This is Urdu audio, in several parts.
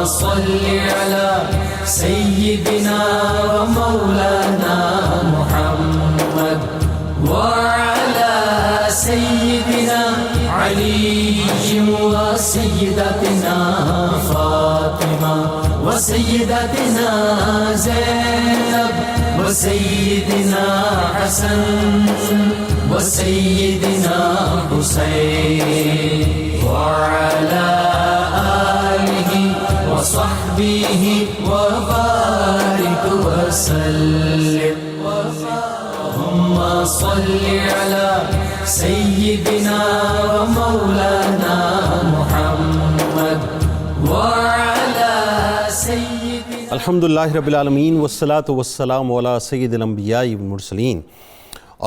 صل على سيدنا ومولانا محمد وعلى سيدنا علي وسيدتنا فاطمة وسيدتنا زينب وسيدنا حسن وسيدنا حسين وعلى آله وصحبه وبارك وسلم. اللهم صل على سيدنا ومولانا محمد وعلى سيدنا. الحمدللہ رب العالمین والصلاة والسلام علی سید الانبیاء والمرسلین.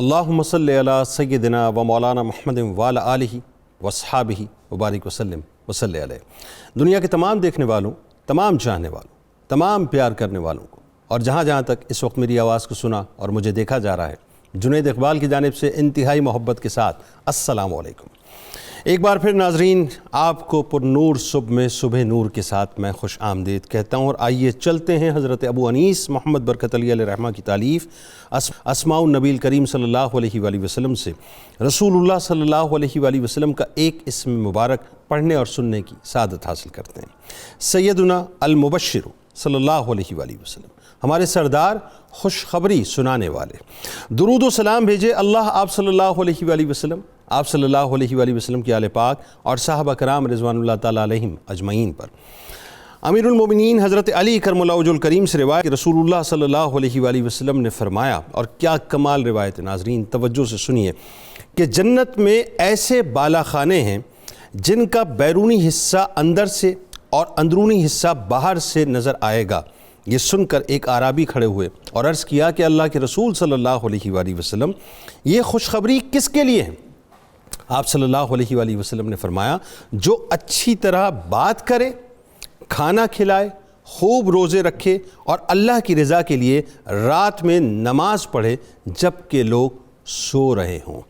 اللہم صلی علی سیدنا و مولانا محمد وعلی آلہ واصحابہ وبارک وسلم وصلی علیہ. دنیا کے تمام دیکھنے والوں، تمام چاہنے والوں، تمام پیار کرنے والوں کو، اور جہاں جہاں تک اس وقت میری آواز کو سنا اور مجھے دیکھا جا رہا ہے، جنید اقبال کی جانب سے انتہائی محبت کے ساتھ السلام علیکم. ایک بار پھر ناظرین، آپ کو پر نور صبح میں صبح نور کے ساتھ میں خوش آمدید کہتا ہوں، اور آئیے چلتے ہیں حضرت ابو انیس محمد برکت علی علیہ رحمہ کی تالیف اسماء النبی الکریم صلی اللہ علیہ وآلہ وسلم سے رسول اللہ صلی اللہ علیہ وآلہ وسلم کا ایک اسم مبارک پڑھنے اور سننے کی سعادت حاصل کرتے ہیں. سیدنا المبشر صلی اللہ علیہ وآلہ وسلم، ہمارے سردار، خوشخبری سنانے والے. درود و سلام بھیجے اللہ آپ صلی اللہ علیہ وآلہ وسلم، آپ صلی اللہ علیہ وآلہ وسلم کی آل پاک اور صحابہ کرام رضوان اللہ تعالیٰ علیہم اجمعین پر. امیر المومنین حضرت علی کرم اللہ وجہ الکریم سے روایت رسول اللہ صلی اللہ علیہ وآلہ وسلم نے فرمایا، اور کیا کمال روایت. ناظرین توجہ سے سنیے کہ جنت میں ایسے بالا خانے ہیں جن کا بیرونی حصہ اندر سے اور اندرونی حصہ باہر سے نظر آئے گا. یہ سن کر ایک اعرابی کھڑے ہوئے اور عرض کیا کہ اللہ کے رسول صلی اللہ علیہ وآلہ وسلم، یہ خوشخبری کس کے لیے ہے؟ آپ صلی اللہ علیہ وآلہ وسلم نے فرمایا، جو اچھی طرح بات کرے، کھانا کھلائے، خوب روزے رکھے اور اللہ کی رضا کے لیے رات میں نماز پڑھے جب کہ لوگ سو رہے ہوں.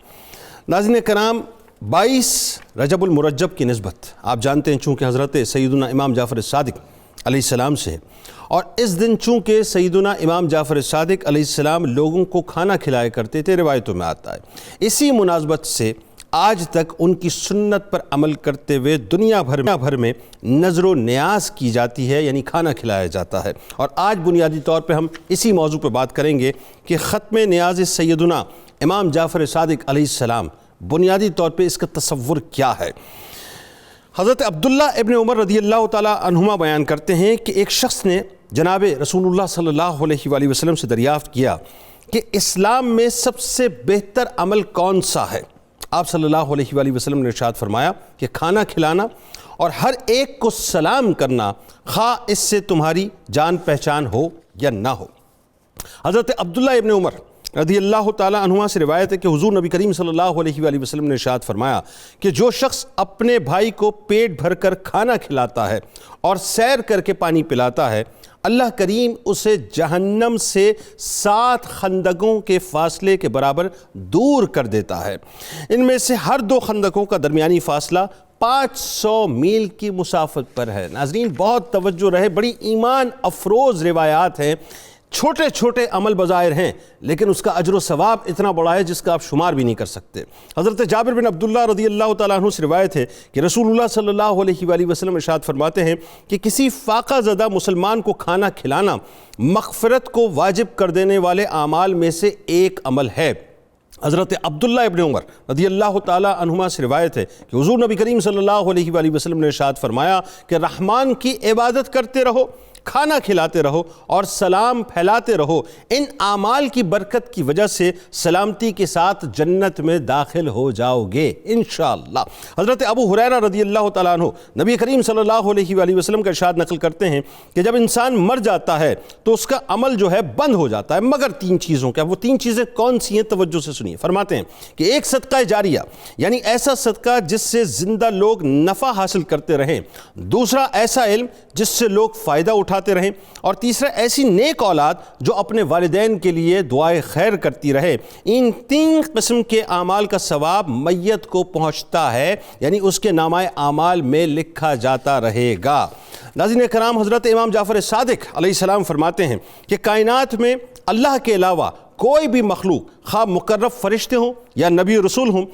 ناظرین کرام، 22 رجب المرجب کی نسبت آپ جانتے ہیں چونکہ حضرت سیدنا امام جعفر صادق علیہ السلام سے ہے، اور اس دن چونکہ سیدنا امام جعفر صادق علیہ السلام لوگوں کو کھانا کھلایا کرتے تھے، روایتوں میں آتا ہے. اسی مناسبت سے آج تک ان کی سنت پر عمل کرتے ہوئے دنیا بھر میں نظر و نیاز کی جاتی ہے، یعنی کھانا کھلایا جاتا ہے. اور آج بنیادی طور پہ ہم اسی موضوع پہ بات کریں گے کہ ختم نیاز سیدنا امام جعفر صادق علیہ السلام بنیادی طور پہ اس کا تصور کیا ہے. حضرت عبداللہ ابن عمر رضی اللہ تعالیٰ عنہما بیان کرتے ہیں کہ ایک شخص نے جناب رسول اللہ صلی اللہ علیہ وآلہ وسلم سے دریافت کیا کہ اسلام میں سب سے بہتر عمل کون سا ہے؟ آپ صلی اللہ علیہ وآلہ وسلم نے ارشاد فرمایا کہ کھانا کھلانا اور ہر ایک کو سلام کرنا، خواہ اس سے تمہاری جان پہچان ہو یا نہ ہو. حضرت عبداللہ ابن عمر رضی اللہ تعالیٰ عنہما سے روایت ہے کہ حضور نبی کریم صلی اللہ علیہ وآلہ وسلم نے ارشاد فرمایا کہ جو شخص اپنے بھائی کو پیٹ بھر کر کھانا کھلاتا ہے اور سیر کر کے پانی پلاتا ہے، اللہ کریم اسے جہنم سے 7 خندقوں کے فاصلے کے برابر دور کر دیتا ہے. ان میں سے ہر 2 خندقوں کا درمیانی فاصلہ 500 میل کی مسافت پر ہے. ناظرین بہت توجہ رہے، بڑی ایمان افروز روایات ہیں. چھوٹے چھوٹے عمل بظاہر ہیں لیکن اس کا اجر و ثواب اتنا بڑا ہے جس کا آپ شمار بھی نہیں کر سکتے. حضرت جابر بن عبداللہ رضی اللہ تعالیٰ عنہ سے روایت ہے کہ رسول اللہ صلی اللہ علیہ وآلہ وسلم ارشاد فرماتے ہیں کہ کسی فاقہ زدہ مسلمان کو کھانا کھلانا مغفرت کو واجب کر دینے والے اعمال میں سے ایک عمل ہے. حضرت عبداللہ ابن عمر رضی اللہ تعالیٰ عنہما سے روایت ہے کہ حضور نبی کریم صلی اللہ علیہ وآلہ وسلم نے ارشاد فرمایا کہ رحمان کی عبادت کرتے رہو، کھانا کھلاتے رہو اور سلام پھیلاتے رہو. ان اعمال کی برکت کی وجہ سے سلامتی کے ساتھ جنت میں داخل ہو جاؤ گے انشاءاللہ. حضرت ابو ہریرہ رضی اللہ تعالیٰ عنہ نبی کریم صلی اللہ علیہ وآلہ وسلم کا ارشاد نقل کرتے ہیں کہ جب انسان مر جاتا ہے تو اس کا عمل جو ہے بند ہو جاتا ہے مگر 3 چیزوں کا. وہ 3 چیزیں کون سی ہیں؟ توجہ سے سنیے. فرماتے ہیں کہ ایک صدقہ جاریہ، یعنی ایسا صدقہ جس سے زندہ لوگ نفع حاصل کرتے رہیں. دوسرا ایسا علم جس سے لوگ فائدہ اٹھا اٹھاتے رہیں، اور تیسرا ایسی نیک اولاد جو اپنے والدین کے لیے دعائے خیر کرتی رہے۔ ان 3 قسم کے اعمال کا ثواب میت کو پہنچتا ہے، یعنی اس کے نامہ اعمال میں لکھا جاتا رہے گا۔ ناظرین کرام، حضرت امام جعفر صادق علیہ السلام فرماتے ہیں کہ کائنات میں اللہ کے علاوہ کوئی بھی مخلوق، خواہ مقرب فرشتے ہوں یا نبی رسول ہوں،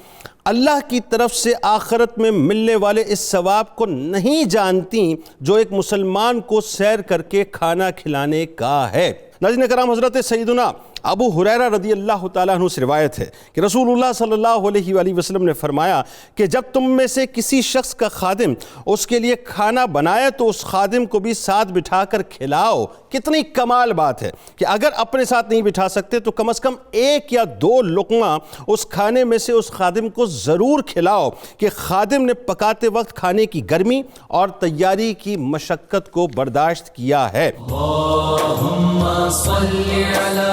اللہ کی طرف سے آخرت میں ملنے والے اس ثواب کو نہیں جانتی جو ایک مسلمان کو سیر کر کے کھانا کھلانے کا ہے۔ ناظرین کرام، حضرت سیدنا ابو ہریرہ رضی اللہ تعالیٰ عنہ سے روایت ہے کہ رسول اللہ صلی اللہ علیہ وآلہ وسلم نے فرمایا کہ جب تم میں سے کسی شخص کا خادم اس کے لیے کھانا بنائے تو اس خادم کو بھی ساتھ بٹھا کر کھلاؤ۔ کتنی کمال بات ہے کہ اگر اپنے ساتھ نہیں بٹھا سکتے تو کم از کم 1 یا 2 لقمہ اس کھانے میں سے اس خادم کو ضرور کھلاؤ، کہ خادم نے پکاتے وقت کھانے کی گرمی اور تیاری کی مشقت کو برداشت کیا ہے۔ اللہم صلی علی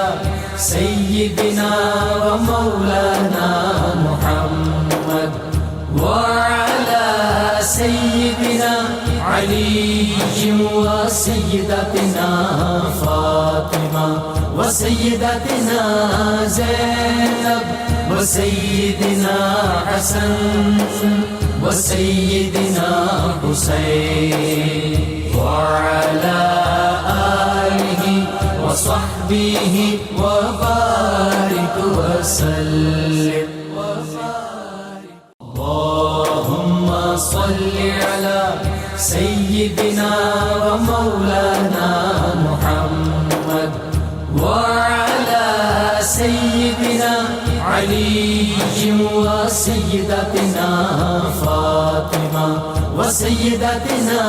سیدنا و مولانا محمد وعلی سیدنا علی و سیدتنا فاطمہ و سیدتنا زینب و سیدنا حسن و سیدنا حسین وعلی آلہ وصحبہ وبارک وسلم۔ اللہم صلی علی سیدنا و مولانا محمد وعلی سیدنا علی و سیدتنا فاطمہ و سیدتنا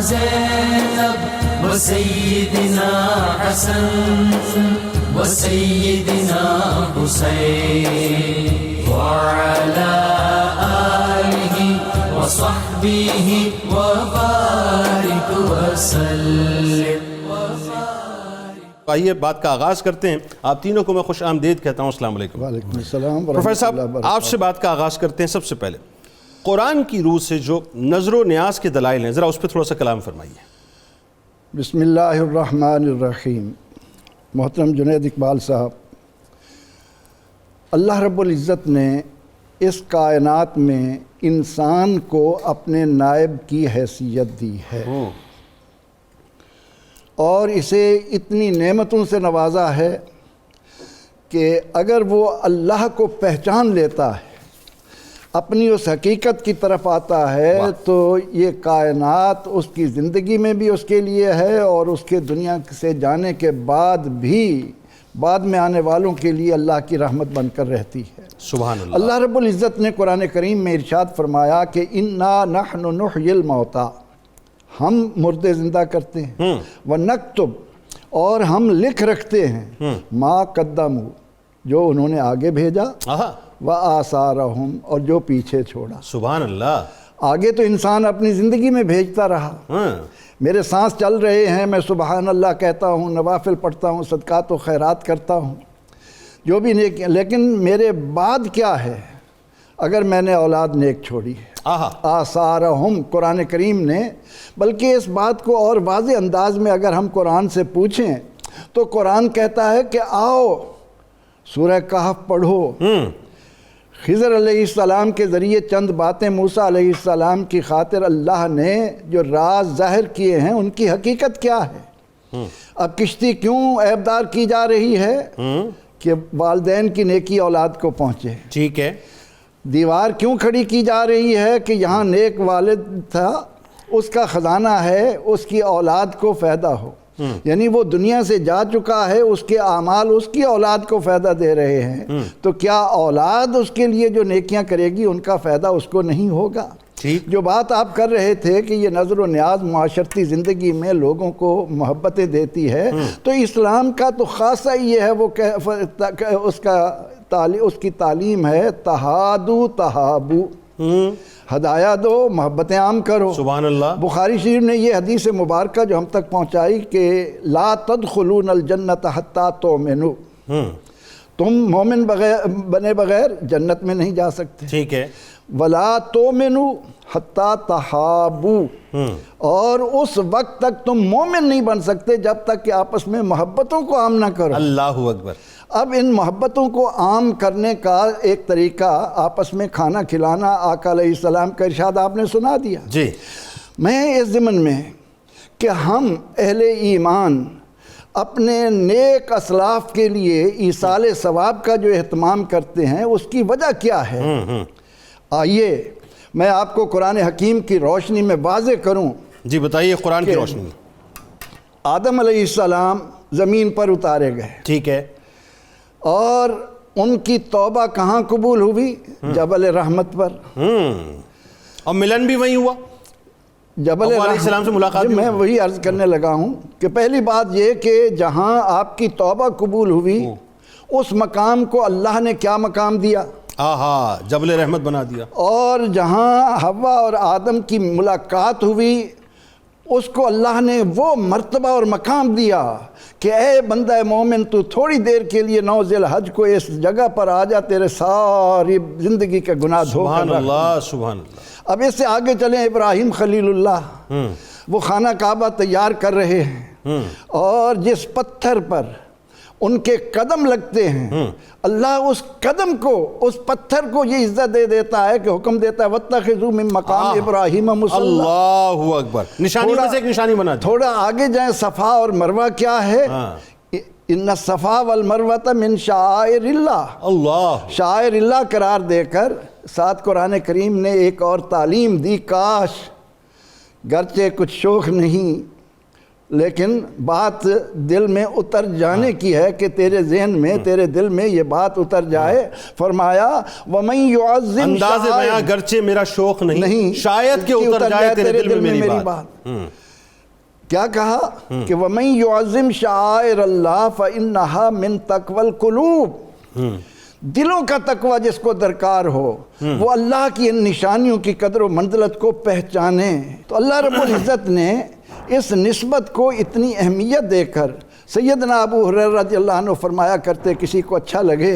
زینب و سیدنا حسن و سیدنا حسین وعلی آلہ وصحبہ وبارک وسلم۔ آئیے بات کا آغاز کرتے ہیں۔ آپ تینوں کو میں خوش آمدید کہتا ہوں۔ السلام علیکم۔ وعلیکم السلام پروفیسر صاحب، آپ سے بات کا آغاز کرتے ہیں۔ سب سے پہلے قرآن کی روح سے جو نظر و نیاز کے دلائل ہیں، ذرا اس پہ تھوڑا سا کلام فرمائیے۔ بسم اللہ الرحمن الرحیم۔ محترم جنید اقبال صاحب، اللہ رب العزت نے اس کائنات میں انسان کو اپنے نائب کی حیثیت دی ہے اور اسے اتنی نعمتوں سے نوازا ہے کہ اگر وہ اللہ کو پہچان لیتا ہے، اپنی اس حقیقت کی طرف آتا ہے، تو یہ کائنات اس کی زندگی میں بھی اس کے لیے ہے اور اس کے دنیا سے جانے کے بعد بھی بعد میں آنے والوں کے لیے اللہ کی رحمت بن کر رہتی ہے۔ سبحان اللہ۔ اللہ رب العزت نے قرآن کریم میں ارشاد فرمایا کہ اِنَّا نَحْنُ نُحْيِي الْمَوْتَى، ہم مردے زندہ کرتے ہیں، وَنَكْتُبْ، اور ہم لکھ رکھتے ہیں، مَا قَدَّمُوا، جو انہوں نے آگے بھیجا، وَآثَارَهُمْ، اور جو پیچھے چھوڑا۔ سبحان اللہ۔ آگے تو انسان اپنی زندگی میں بھیجتا رہا، میرے سانس چل رہے ہیں، میں سبحان اللہ کہتا ہوں، نوافل پڑھتا ہوں، صدقات و خیرات کرتا ہوں، جو بھی نیک، لیکن میرے بعد کیا ہے اگر میں نے اولاد نیک چھوڑی ہے؟ آثارہم، قرآن کریم نے بلکہ اس بات کو اور واضح انداز میں اگر ہم قرآن سے پوچھیں تو قرآن کہتا ہے کہ آؤ سورہ کہف پڑھو۔ خضر علیہ السلام کے ذریعے چند باتیں موسیٰ علیہ السلام کی خاطر اللہ نے جو راز ظاہر کیے ہیں، ان کی حقیقت کیا ہے؟ اب کشتی کیوں عیبدار کی جا رہی ہے؟ کہ والدین کی نیکی اولاد کو پہنچے۔ ٹھیک ہے۔ دیوار کیوں کھڑی کی جا رہی ہے؟ کہ یہاں نیک والد تھا، اس کا خزانہ ہے، اس کی اولاد کو فائدہ ہو، یعنی وہ دنیا سے جا چکا ہے، اس کے اعمال اس کی اولاد کو فائدہ دے رہے ہیں، تو کیا اولاد اس کے لیے جو نیکیاں کرے گی ان کا فائدہ اس کو نہیں ہوگا؟ جو بات آپ کر رہے تھے کہ یہ نظر و نیاز معاشرتی زندگی میں لوگوں کو محبتیں دیتی ہے، تو اسلام کا تو خاصہ یہ ہے، وہ اس کی تعلیم ہے تہادو تہابو، ہدایہ دو، محبتیں عام کرو۔ سبحان اللہ۔ بخاری شریف نے یہ حدیث مبارکہ جو ہم تک پہنچائی کہ لا تدخلون الجنت حتی تؤمنوا، تم مومن بنے بغیر جنت میں نہیں جا سکتے. ٹھیک ہے. وَلَا تُؤْمِنُوا حَتَّى تَحَابُوا، اور اس وقت تک تم مومن نہیں بن سکتے جب تک کہ آپس میں محبتوں کو عام نہ کرو. اللہ اکبر. اب ان محبتوں کو عام کرنے کا ایک طریقہ آپس میں کھانا کھلانا، آقا علیہ السلام کا ارشاد آپ نے سنا دیا. جی. میں اس ضمن میں کہ ہم اہل ایمان اپنے نیک اسلاف کے لیے ایصال ثواب کا جو اہتمام کرتے ہیں اس کی وجہ کیا ہے، آئیے میں آپ کو قرآن حکیم کی روشنی میں واضح کروں. جی بتائیے قرآن کی روشنی میں. آدم علیہ السلام زمین پر اتارے گئے. ٹھیک ہے. اور ان کی توبہ کہاں قبول ہوئی؟ جبل رحمت پر. اور ملن بھی وہیں ہوا، جبل علیہ السلام سے ملاقات. میں وہی عرض کرنے لگا ہوں کہ پہلی بات یہ کہ جہاں آپ کی توبہ قبول ہوئی اس مقام کو اللہ نے کیا مقام دیا؟ جبل رحمت بنا دیا. اور جہاں حوا اور آدم کی ملاقات ہوئی اس کو اللہ نے وہ مرتبہ اور مقام دیا کہ اے بندہ مومن تو تھوڑی دیر کے لیے 9 ذی الحج کو اس جگہ پر آ جا، تیرے ساری زندگی کے گناہ دھو کر رکھ. سبحان اللہ سبحان اللہ. اب اس سے آگے چلیں، ابراہیم خلیل اللہ وہ خانہ کعبہ تیار کر رہے ہیں، اور جس پتھر پر ان کے قدم لگتے ہیں اللہ اس قدم کو، اس پتھر کو یہ عزت دے دیتا ہے کہ حکم دیتا ہے وَاتَّخِذُوا مِن مَقَامِ إِبْرَاهِيمَ مُصَلًّى. اللہ اکبر. نشانی میں سے ایک نشانی بنا دی. تھوڑا آگے جائیں، صفا اور مروہ کیا ہے؟ ان الصفا والمروہ من شعائر اللہ. اللہ شاعر اللہ قرار دے کر ساتھ قرآن کریم نے ایک اور تعلیم دی. کاش گرچہ کچھ شوق نہیں لیکن بات دل میں اتر جانے کی ہے کہ تیرے ذہن میں، تیرے دل میں یہ بات اتر جائے. فرمایا وَمَن يُعَظِّمْ انداز بیاں گرچہ میرا شوق نہیں، شاید کہ اتر جائے تیرے دل میں میری بات. کیا کہا کہ وَمَن يُعَظِّمْ شَعَائِرَ اللَّهِ فَإِنَّهَا مِن تَقْوَى الْقُلُوبِ. دلوں کا تقوی جس کو درکار ہو وہ اللہ کی ان نشانیوں کی قدر و منزلت کو پہچانے. تو اللہ رب العزت نے اس نسبت کو اتنی اہمیت دے کر، سیدنا ابو ہریرہ رضی اللہ عنہ فرمایا کرتے کسی کو اچھا لگے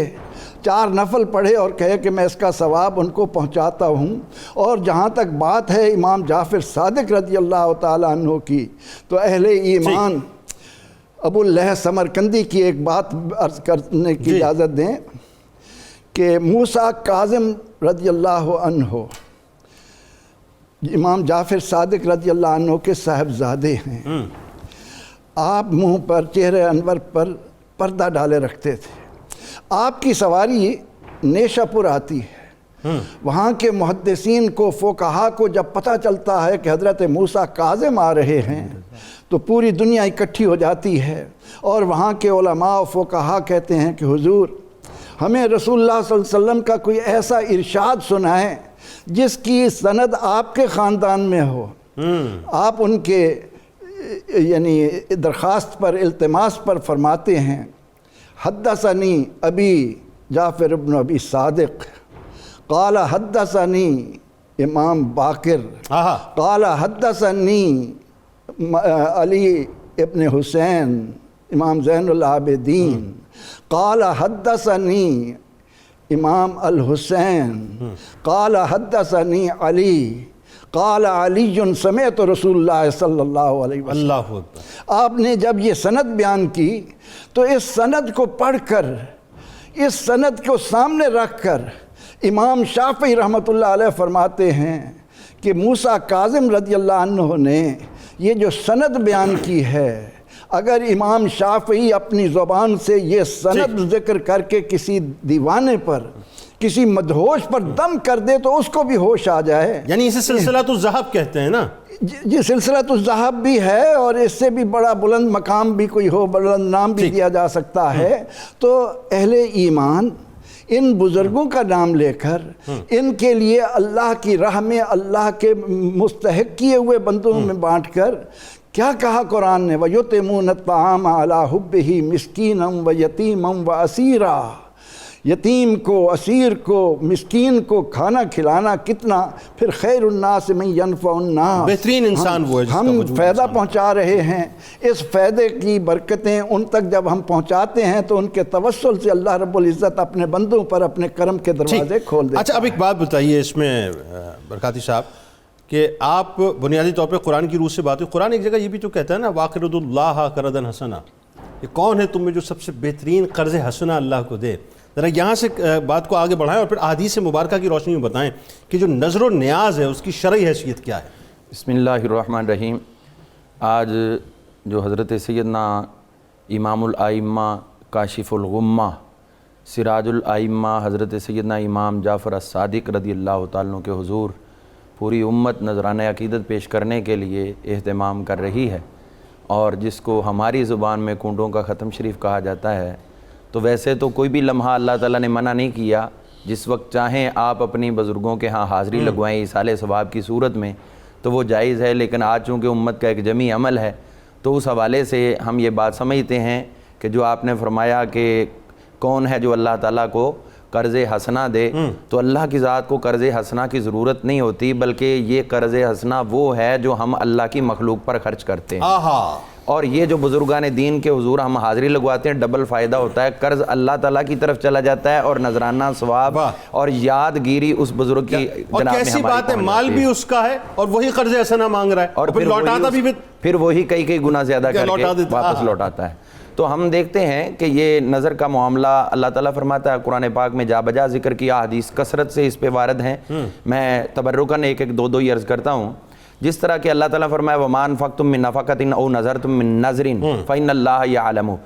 4 نفل پڑھے اور کہے کہ میں اس کا ثواب ان کو پہنچاتا ہوں. اور جہاں تک بات ہے امام جعفر صادق رضی اللہ تعالیٰ عنہ کی، تو اہل ایمان ابو اللہ سمرقندی کی ایک بات عرض کرنے کی اجازت دیں کہ موسیٰ کاظم رضی اللہ عنہ امام جعفر صادق رضی اللہ عنہ کے صاحبزادے ہیں. آپ منہ پر چہرے انور پر پردہ ڈالے رکھتے تھے. آپ کی سواری نیشہ پور آتی ہے. وہاں کے محدثین کو، فقہا کو جب پتہ چلتا ہے کہ حضرت موسیٰ کاظم آ رہے ہیں تو پوری دنیا اکٹھی ہو جاتی ہے، اور وہاں کے علماء و فقہا کہتے ہیں کہ حضور ہمیں رسول اللہ صلی اللہ علیہ وسلم کا کوئی ایسا ارشاد سنائیں جس کی سند آپ کے خاندان میں ہو. آپ ان کے یعنی درخواست پر، التماس پر فرماتے ہیں حدثنی ابی جعفر ابن ابی صادق قال حدثنی امام باقر قال حدثنی علی ابن حسین امام زین العابدین قال حدثنی امام الحسین قال حدثنی علی قال علی سمعت رسول اللہ صلی اللہ علیہ وسلم. اللہ اکبر. آپ نے جب یہ سند بیان کی تو اس سند کو پڑھ کر، اس سند کو سامنے رکھ کر امام شافعی رحمۃ اللہ علیہ فرماتے ہیں کہ موسیٰ کاظم رضی اللہ عنہ نے یہ جو سند بیان کی ہے، اگر امام شافعی اپنی زبان سے یہ سند ذکر کر کے کسی دیوانے پر، کسی مدہوش پر دم کر دے تو اس کو بھی ہوش آ جائے. یعنی اسے سلسلۃ الذہب کہتے ہیں نا. جی سلسلۃ الذہب بھی ہے، اور اس سے بھی بڑا بلند مقام بھی کوئی ہو، بلند نام بھی دیا جا سکتا ہے. تو اہل ایمان ان بزرگوں کا نام لے کر ان کے لیے اللہ کی راہ میں اللہ کے مستحق کیے ہوئے بندوں میں بانٹ کر کیا کہا قرآن نے؟ وَيُطْعِمُونَ الطَّعَامَ عَلَىٰ حُبِّهِ مِسْكِينًا وَيَتِيمًا وَأَسِيرًا. یتیم کو، اسیر کو، مسکین کو کھانا کھلانا کتنا، پھر خیر الناس من ینفع الناس، بہترین انسان وہ ہے جس کا ہم وجود فائدہ انسان پہنچا رہے ہیں۔ اس فائدے کی برکتیں ان تک جب ہم پہنچاتے ہیں تو ان کے توسل سے اللہ رب العزت اپنے بندوں پر اپنے کرم کے دروازے کھول دیتا ہے۔ اچھا اب ایک بات بتائیے اس میں برکاتی صاحب، کہ آپ بنیادی طور پہ قرآن کی روح سے بات ہوئی، قرآن ایک جگہ یہ بھی تو کہتا ہے نا وَاقْرِضُوا اللَّهَ قَرْضًا حَسَنًا، یہ کون ہے تم میں جو سب سے بہترین قرض حسنہ اللہ کو دے؟ ذرا یہاں سے بات کو آگے بڑھائیں اور پھر احادیث مبارکہ کی روشنی میں بتائیں کہ جو نظر و نیاز ہے اس کی شرعی حیثیت کیا ہے؟ بسم اللہ الرحمن الرحیم۔ آج جو حضرت سیدنا امام الائمہ کاشف الغمہ سراج الائمہ حضرت سیدنا امام جعفر الصادق رضی اللہ تعالیٰ عنہ کے حضور پوری امت نذرانہ عقیدت پیش کرنے کے لیے اہتمام کر رہی ہے، اور جس کو ہماری زبان میں کنڈوں کا ختم شریف کہا جاتا ہے، تو ویسے تو کوئی بھی لمحہ اللہ تعالیٰ نے منع نہیں کیا، جس وقت چاہیں آپ اپنی بزرگوں کے ہاں حاضری لگوائیں ایصال ثواب کی صورت میں تو وہ جائز ہے، لیکن آج چونکہ امت کا ایک جمی عمل ہے تو اس حوالے سے ہم یہ بات سمجھتے ہیں کہ جو آپ نے فرمایا کہ کون ہے جو اللہ تعالیٰ کو قرض حسنہ دے، تو اللہ کی ذات کو قرض حسنہ کی ضرورت نہیں ہوتی، بلکہ یہ قرض حسنہ وہ ہے جو ہم اللہ کی مخلوق پر خرچ کرتے ہیں۔ اور یہ جو بزرگان دین کے حضور ہم حاضری لگواتے ہیں ڈبل فائدہ ہوتا ہے، قرض اللہ تعالیٰ کی طرف چلا جاتا ہے اور نذرانہ ثواب اور یادگیری اس بزرگ کی اور جناب میں کیسی ہماری بات ہے، پہنچ مال جاتی بھی ہے۔ اس کا ہے اور وہی قرض حسنہ مانگ رہا ہے اور پھر لوٹاتا بھی پھر وہی کئی گنا زیادہ کر لوٹا کے دیتا۔ واپس لوٹاتا ہے۔ تو ہم دیکھتے ہیں کہ یہ نظر کا معاملہ اللہ تعالیٰ فرماتا ہے قرآن پاک میں جا بجا ذکر کیا، حدیث کثرت سے اس پہ وارد ہیں، میں تبرکاً ایک دو ہی عرض کرتا ہوں۔ جس طرح کہ اللہ تعالیٰ فرمایا وَمَا أَنفَقْتُم مِّن نَفَقَةٍ أَوْ نَذَرْتُم مِّن نَذْرٍ فَإِنَّ اللَّهَ يَعْلَمُ،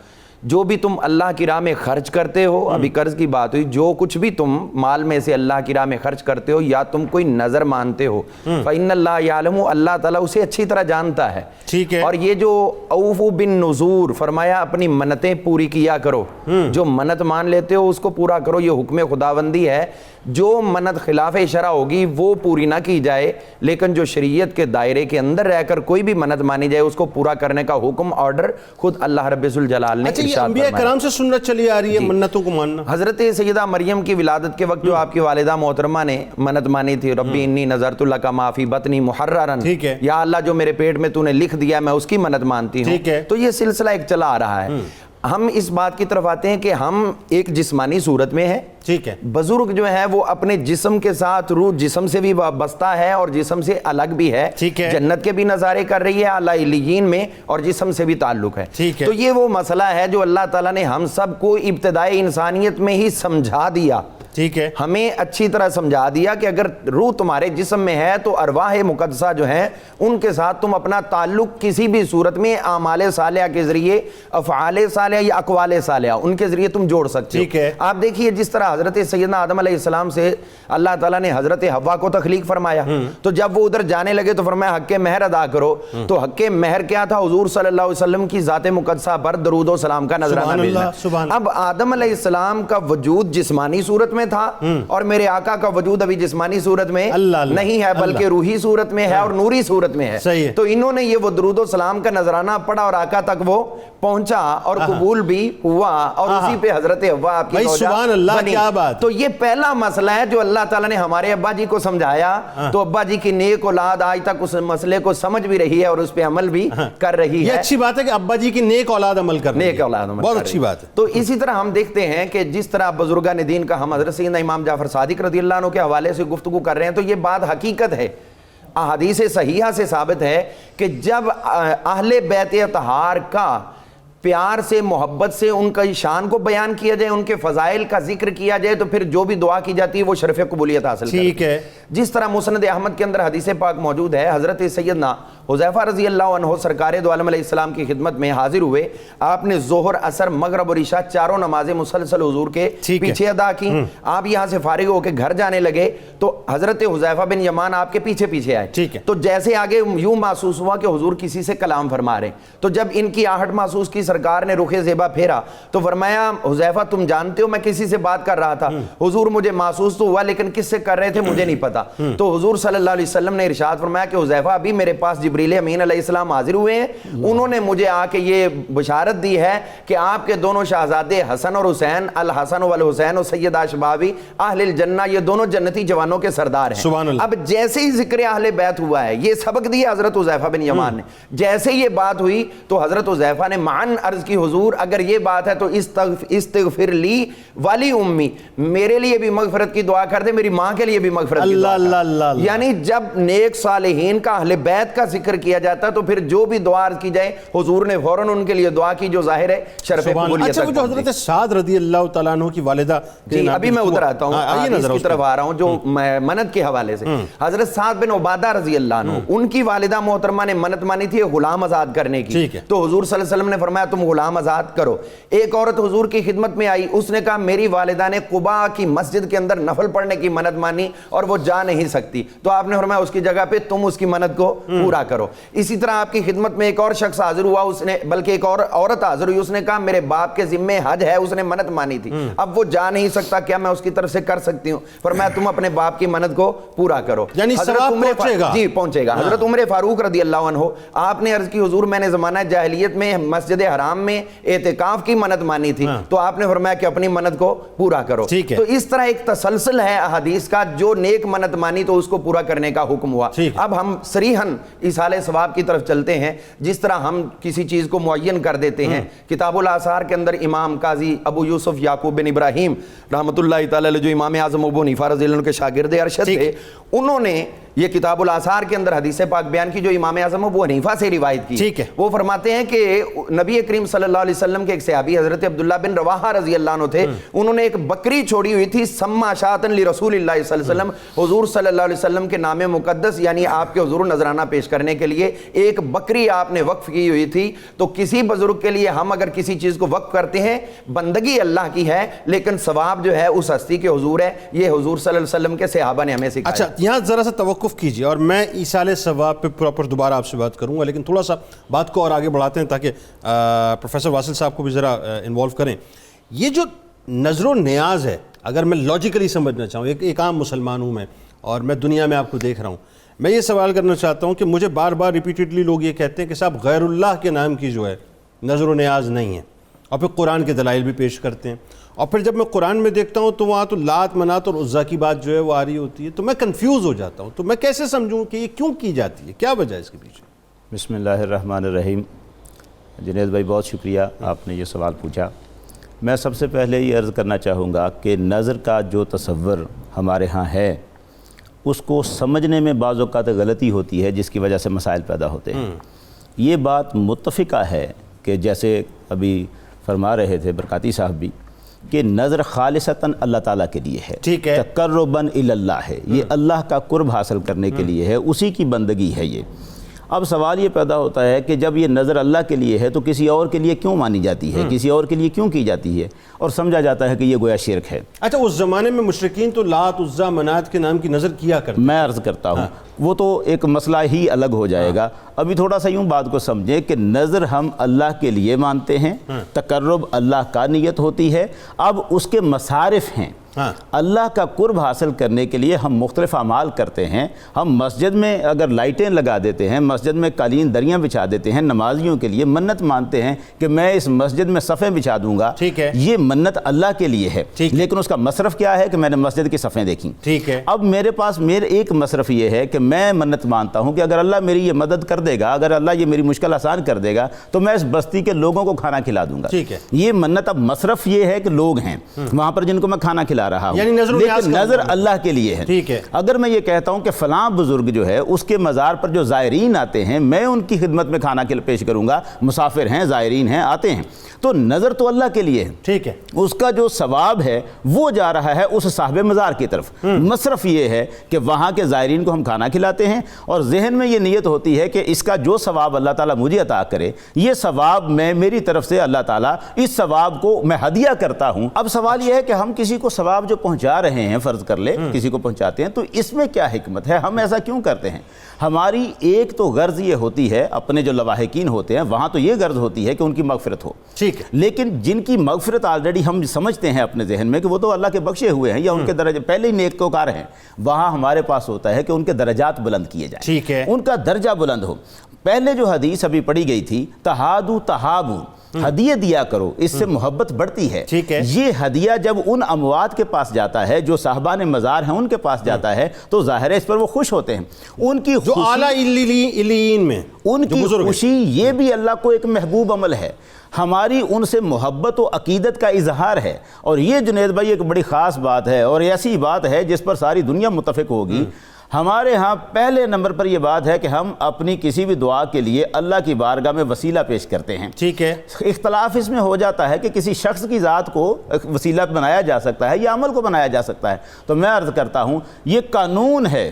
جو بھی تم اللہ کی راہ میں خرچ کرتے ہو، ابھی قرض کی بات ہوئی، جو کچھ بھی تم مال میں سے اللہ کی راہ میں خرچ کرتے ہو یا تم کوئی نظر مانتے ہو، فَإِنَّ اللَّهَ يَعْلَمُ، اللہ تعالیٰ اسے اچھی طرح جانتا ہے۔ ٹھیک ہے۔ اور یہ جو اوفوا بالنذور فرمایا اپنی منتیں پوری کیا کرو، جو منت مان لیتے ہو اس کو پورا کرو، یہ حکم خداوندی ہے۔ جو منت خلاف شرع ہوگی وہ پوری نہ کی جائے، لیکن جو شریعت کے دائرے کے اندر رہ کر کوئی بھی منت مانی جائے اس کو پورا کرنے کا حکم آرڈر خود اللہ رب ذوالجلال نے اچھا یہ ارشاد انبیاء فرمایا۔ کرام سے سنت چلی آ رہی ہے منتوں کو ماننا۔ حضرت سیدہ مریم کی ولادت کے وقت جو آپ کی والدہ محترمہ نے منت مانی تھی، ربی انی نذرت لک ما فی بطنی محررا، یا اللہ جو میرے پیٹ میں تو نے لکھ دیا میں اس کی منت مانتی ہوں، تو یہ سلسلہ ایک چلا آ رہا ہے۔ ہم اس بات کی طرف آتے ہیں کہ ہم ایک جسمانی صورت میں ہیں، ٹھیک ہے، بزرگ جو ہے وہ اپنے جسم کے ساتھ روح جسم سے بھی وابستہ ہے اور جسم سے الگ بھی ہے، ٹھیک ہے، جنت کے بھی نظارے کر رہی ہے اعلی علیین میں اور جسم سے بھی تعلق ہے، ٹھیک ہے۔ تو یہ وہ مسئلہ ہے جو اللہ تعالیٰ نے ہم سب کو ابتدائی انسانیت میں ہی سمجھا دیا، ٹھیک ہے، ہمیں اچھی طرح سمجھا دیا کہ اگر روح تمہارے جسم میں ہے تو ارواح مقدسہ جو ہیں ان کے ساتھ تم اپنا تعلق کسی بھی صورت میں اعمال صالحہ کے ذریعے، افعال صالحہ یا اقوال صالحہ ان کے ذریعے تم جوڑ سکتے ہو۔ ٹھیک ہے۔ آپ دیکھیے جس طرح حضرت سیدنا آدم علیہ السلام سے اللہ تعالیٰ نے حضرت حوا کو تخلیق فرمایا، تو جب وہ ادھر جانے لگے تو فرمایا حق مہر ادا کرو، تو حق مہر کیا تھا؟ حضور صلی اللہ علیہ وسلم کی ذات مقدسہ پر درود و سلام کا نذرانہ بھیجنا۔ اب آدم علیہ السلام کا وجود جسمانی صورت میں تھا اور میرے آقا کا وجود ابھی جسمانی صورت میں نہیں ہے بلکہ روحی صورت میں ہے اور نوری صورت میں ہے، تو انہوں نے یہ وہ درود و سلام کا نذرانہ پڑھا اور آقا تک وہ پہنچا اور قبول بھی ہوا اور اسی پہ حضرت حوا آپ کی زوجہ بنی۔ تو یہ پہلا مسئلہ ہے جو اللہ تعالیٰ نے ہمارے ابا جی کو سمجھایا، تو ابا جی کی نیک اولاد آج تک اس مسئلے کو سمجھ بھی رہی ہے اور اس پہ عمل بھی کر رہی ہے۔ یہ اچھی بات ہے کہ ابا جی کی نیک اولاد عمل کر رہی ہے، نیک اولاد عمل، بہت اچھی بات ہے۔ تو اسی طرح ہم دیکھتے ہیں کہ جس طرح بزرگان دین کا ہم حضرت سیدنا امام جعفر صادق رضی اللہ عنہ کے حوالے سے گفتگو کر رہے ہیں، تو یہ بات حقیقت ہے، احادیث صحیحہ سے ثابت ہے کہ جب اہل بیت اطہار کا پیار سے، محبت سے ان کا شان کو بیان کیا جائے، ان کے فضائل کا ذکر کیا جائے، تو پھر جو بھی دعا کی جاتی ہے وہ شرف قبولیت حاصل کرتی ہے۔ ٹھیک ہے۔ جس طرح مسند احمد کے اندر حدیث پاک موجود ہے، حضرت سیدنا حذیفہ رضی اللہ عنہ سرکار دو عالم علیہ السلام کی خدمت میں حاضر ہوئے، آپ نے ظہر، عصر، مغرب اور عشاء چاروں نمازیں مسلسل حضور کے پیچھے ادا کی۔ آپ یہاں سے فارغ ہو کے گھر جانے لگے تو حضرت حذیفہ بن یمان آپ کے پیچھے پیچھے آئے، تو جیسے آگے یوں محسوس ہوا کہ حضور کسی سے کلام فرما رہے، تو جب ان کی آہٹ محسوس کی، سرکار نے رخ زیبا پھیرا تو فرمایا حذیفہ تم جانتے ہو میں کسی سے بات کر رہا تھا؟ حضور مجھے محسوس تو ہوا لیکن کس سے کر رہے تھے مجھے نہیں پتا۔ تھا تو حضور صلی اللہ علیہ وسلم نے ارشاد فرمایا کہ حذیفہ ابھی میرے پاس جبریل امین علیہ السلام حاضر ہوئے ہیں, انہوں نے مجھے آ کے یہ بشارت دی ہے کہ آپ کے دونوں شہزادے حسن اور حسین, الحسن والحسین و سید اشبابی اہل الجنہ, یہ دونوں جنتی جوانوں کے سردار ہیں. اب جیسے ہی ذکر اہل بیت ہوا ہے, یہ سبق دیا حضرت حذیفہ بن یمان نے, جیسے یہ بات ہوئی تو حضرت حذیفہ نے معن عرض کی حضور اگر یہ بات ہے تو استغفر لی والی امی, میرے لیے بھی مغفرت کی دعا کر دے, میری ماں کے لیے بھی مغفرت کی دعا کر دے. یعنی جب نیک صالحین کا اہل بیت کا ذکر کیا جاتا تو پھر جو بھی دعا عرض کی جائے حضور نے فوراً ان کے لیے دعا کی, جو ظاہر ہے شرف قبولیت تک. جو حضرت سعد رضی اللہ تعالیٰ عنہ کی والدہ, جی ابھی میں ادھر آتا ہوں, اس کی طرف آ رہا ہوں جو منت کے حوالے سے. حضرت سعد بن عبادہ رضی اللہ عنہ, ان کی والدہ محترمہ نے منت مانی تھی غلام آزاد کرنے کی, تو حضور صلی اللہ علیہ وسلم نے فرمایا تم غلام آزاد کرو. ایک عورت حضور کی خدمت میں آئی, اس نے کہا میری والدہ نے قباء کی مسجد کے اندر نفل پڑھنے کی منت مانی اور وہ جا نہیں سکتی, تو آپ نے فرمایا اس کی جگہ پہ تم اس کی منت کو پورا کرو. اسی طرح آپ کی خدمت میں ایک اور شخص حاضر ہوا, اس نے بلکہ ایک اور عورت حاضر ہوئی, اس نے کہا میرے باپ کے ذمے حج ہے, اس نے منت مانی تھی, اب وہ جا نہیں سکتا, کیا میں اس کی طرف سے کر سکتی ہوں؟ فرمایا تم اپنے باپ کی منت کو پورا کرو. یعنی ثواب پہنچے گا. جی پہنچے گا. حضرت عمر فاروق رضی اللہ عنہ, آپ نے عرض کی حضور میں نے زمانہ جاہلیت میں مسجد حرام میں اعتکاف کی منت مانی تھی, تو آپ نے فرمایا کہ اپنی منت کو پورا کرو. تو اس طرح ایک تسلسل ہے احادیث کا, جو نیک منت مانی تو اس کو پورا کرنے کا حکم ہوا. اب ہم صریحاً ایصال ثواب کی طرف چلتے ہیں. جس طرح ہم کسی چیز کو معین کر دیتے ہیں, کتاب الاثار کے اندر امام قاضی ابو یوسف یعقوب بن ابراہیم رحمۃ اللہ تعالی علیہ, جو امام اعظم ابو حنیفہ رضی اللہ عنہ کے شاگرد ارشد تھے, انہوں نے یہ کتاب الاثار کے اندر حدیث پاک بیان کی جو امام اعظم ابو حنیفہ سے روایت کی. وہ فرماتے ہیں کہ نبی کریم صلی اللہ علیہ وسلم کے ایک صحابی حضرت عبداللہ بن رواحہ رضی اللہ عنہ تھے, انہوں نے ایک بکری چھوڑی ہوئی تھی, سما شاتن لرسول اللہ صلی اللہ علیہ وسلم, حضور صلی اللہ علیہ وسلم کے نام مقدس یعنی آپ کے حضور نذرانہ پیش کرنے کے لیے ایک بکری آپ نے وقف کی ہوئی تھی. تو کسی بزرگ کے لیے ہم اگر کسی چیز کو وقف کرتے ہیں, بندگی اللہ کی ہے لیکن ثواب جو ہے اس ہستی کے حضور ہے. یہ حضور صلی اللہ علیہ وسلم کے صحابہ نے ہمیں سکھایا. اچھا یہاں ذرا سا توقف کیجیے, اور میں ایصال ثواب پہ پراپر دوبارہ آپ سے بات کروں گا, لیکن تھوڑا سا بات کو اور آگے بڑھاتے ہیں تاکہ پروفیسر واصل صاحب کو بھی ذرا انوالو کریں. یہ جو نظر و نیاز ہے, اگر میں لاجیکلی سمجھنا چاہوں, ایک عام مسلمان ہوں میں اور میں دنیا میں آپ کو دیکھ رہا ہوں, میں یہ سوال کرنا چاہتا ہوں کہ مجھے بار بار ریپیٹیڈلی لوگ یہ کہتے ہیں کہ صاحب غیر اللہ کے نام کی جو ہے نظر و نیاز نہیں ہے, اور پھر قرآن کے دلائل بھی پیش کرتے ہیں, اور پھر جب میں قرآن میں دیکھتا ہوں تو وہاں تو لات منات اور عزا کی بات جو ہے وہ آ رہی ہوتی ہے, تو میں کنفیوز ہو جاتا ہوں. تو میں کیسے سمجھوں کہ یہ کیوں کی جاتی ہے, کیا وجہ ہے اس کے پیچھے؟ بسم اللہ الرحمن الرحیم. جنید بھائی بہت شکریہ, آپ نے یہ سوال پوچھا. میں سب سے پہلے یہ عرض کرنا چاہوں گا کہ نظر کا جو تصور ہمارے ہاں ہے اس کو سمجھنے میں بعض اوقات غلطی ہوتی ہے, جس کی وجہ سے مسائل پیدا ہوتے ہیں. یہ بات متفقہ ہے کہ جیسے ابھی فرما رہے تھے برکاتی صاحب بھی کہ نظر خالصتاً اللہ تعالیٰ کے لیے ہے, تقرباً الی اللہ ہے, یہ اللہ کا قرب حاصل کرنے کے لیے ہے, اسی کی بندگی ہے یہ. اب سوال یہ پیدا ہوتا ہے کہ جب یہ نظر اللہ کے لیے ہے تو کسی اور کے لیے کیوں مانی جاتی ہے, کسی اور کے لیے کیوں کی جاتی ہے, اور سمجھا جاتا ہے کہ یہ گویا شرک ہے. اچھا اس زمانے میں مشرکین تو لات عزا منات کے نام کی نظر کیا کرتے ہیں. میں عرض کرتا ہوں وہ تو ایک مسئلہ ہی الگ ہو جائے گا. ابھی تھوڑا سا یوں بات کو سمجھیں کہ نظر ہم اللہ کے لیے مانتے ہیں, تقرب اللہ کا نیت ہوتی ہے. اب اس کے مصارف ہیں, اللہ کا قرب حاصل کرنے کے لیے ہم مختلف اعمال کرتے ہیں. ہم مسجد میں اگر لائٹیں لگا دیتے ہیں, مسجد میں قالین دریاں بچھا دیتے ہیں, نمازیوں کے لیے منت مانتے ہیں کہ میں اس مسجد میں صفیں بچھا دوں گا, یہ منت اللہ کے لیے ہے, لیکن اس کا مصرف کیا ہے کہ میں نے مسجد کی صفیں دیکھیں. اب میرے پاس میرے ایک مصرف یہ ہے کہ میں منت مانتا ہوں کہ اگر اللہ میری یہ مدد کر دے گا, اگر اللہ یہ میری مشکل آسان کر دے گا تو میں اس بستی کے لوگوں کو کھانا کھلا دوں گا. یہ منت, اب مصرف یہ ہے کہ لوگ ہیں وہاں پر جن کو میں کھانا کھلا رہا ہوں, لیکن نظر اللہ کے لیے ہے. اگر میں یہ کہتا ہوں کہ فلاں بزرگ جو ہے اس کے مزار پر جو زائرین آتے ہیں میں ان کی خدمت میں کھانا پیش کروں گا, مسافر ہیں, زائرین ہیں, آتے ہیں, تو نظر تو اللہ کے لیے ہے. اس کا جو ثواب ہے وہ جا رہا ہے اس صاحب مزار کی طرف. مصرف یہ ہے کہ وہاں کے زائرین کو ہم کھانا کھلاتے ہیں اور ذہن میں یہ نیت ہوتی ہے کہ اس کا جو ثواب اللہ تعالیٰ مجھے عطا کرے, یہ ثواب میں میری طرف سے اللہ تعالیٰ اس ثواب کو میں ہدیہ کرتا ہوں. اب سوال یہ ہے کہ ہم کسی کو ثواب جو پہنچا رہے ہیں, فرض کر لے کسی کو پہنچاتے ہیں, تو اس میں کیا حکمت ہے, ہم ایسا کیوں کرتے ہیں؟ ہماری ایک تو غرض یہ ہوتی ہے, اپنے جو لواحقین ہوتے ہیں وہاں تو یہ غرض ہوتی ہے کہ ان کی مغفرت ہو, ٹھیک ہے، لیکن جن کی مغفرت آلریڈی ہم سمجھتے ہیں اپنے ذہن میں کہ وہ تو اللہ کے بخشے ہوئے ہیں یا ان کے درجے پہلے ہی نیکوکار ہیں، وہاں ہمارے پاس ہوتا ہے کہ ان کے درجات بلند کیے جائیں، ٹھیک ہے، ان کا درجہ بلند ہو۔ پہلے جو حدیث ابھی پڑھی گئی تھی تہادو تہابو، ہدیہ دیا کرو، اس سے محبت بڑھتی ہے، ٹھیک ہے، یہ ہدیہ جب ان اموات کے پاس جاتا ہے جو صاحبان مزار ہیں ان کے پاس جاتا ہے تو ظاہر ہے اس پر وہ خوش ہوتے ہیں، ان کی جو اعلیٰ علیین میں ان جو کی بزرگ ہیں۔ خوشی یہ بھی اللہ کو ایک محبوب عمل ہے، ہماری ان سے محبت و عقیدت کا اظہار ہے، اور یہ جنید بھائی ایک بڑی خاص بات ہے اور ایسی بات ہے جس پر ساری دنیا متفق ہوگی۔ ہمارے ہاں پہلے نمبر پر یہ بات ہے کہ ہم اپنی کسی بھی دعا کے لیے اللہ کی بارگاہ میں وسیلہ پیش کرتے ہیں، ٹھیک ہے، اختلاف اس میں ہو جاتا ہے کہ کسی شخص کی ذات کو وسیلہ بنایا جا سکتا ہے یا عمل کو بنایا جا سکتا ہے، تو میں عرض کرتا ہوں یہ قانون ہے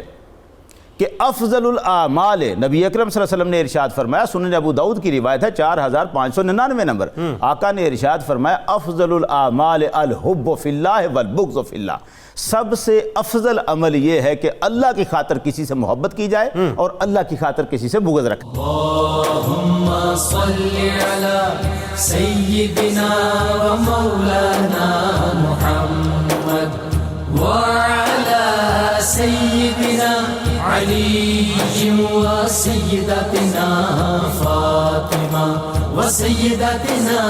کہ افضل الاعمال، نبی اکرم صلی اللہ علیہ وسلم نے ارشاد فرمایا، سنن ابو داؤد کی روایت ہے 4599 نمبر، آقا نے ارشاد فرمایا افضل الاعمال الحب فی اللہ والبغض فی اللہ، سب سے افضل عمل یہ ہے کہ اللہ کی خاطر کسی سے محبت کی جائے اور اللہ کی خاطر کسی سے بغض رکھے۔ اللهم صل على سيدنا ومولانا محمد وعلى سيدنا علي وسيدتنا فاطمة وسيدتنا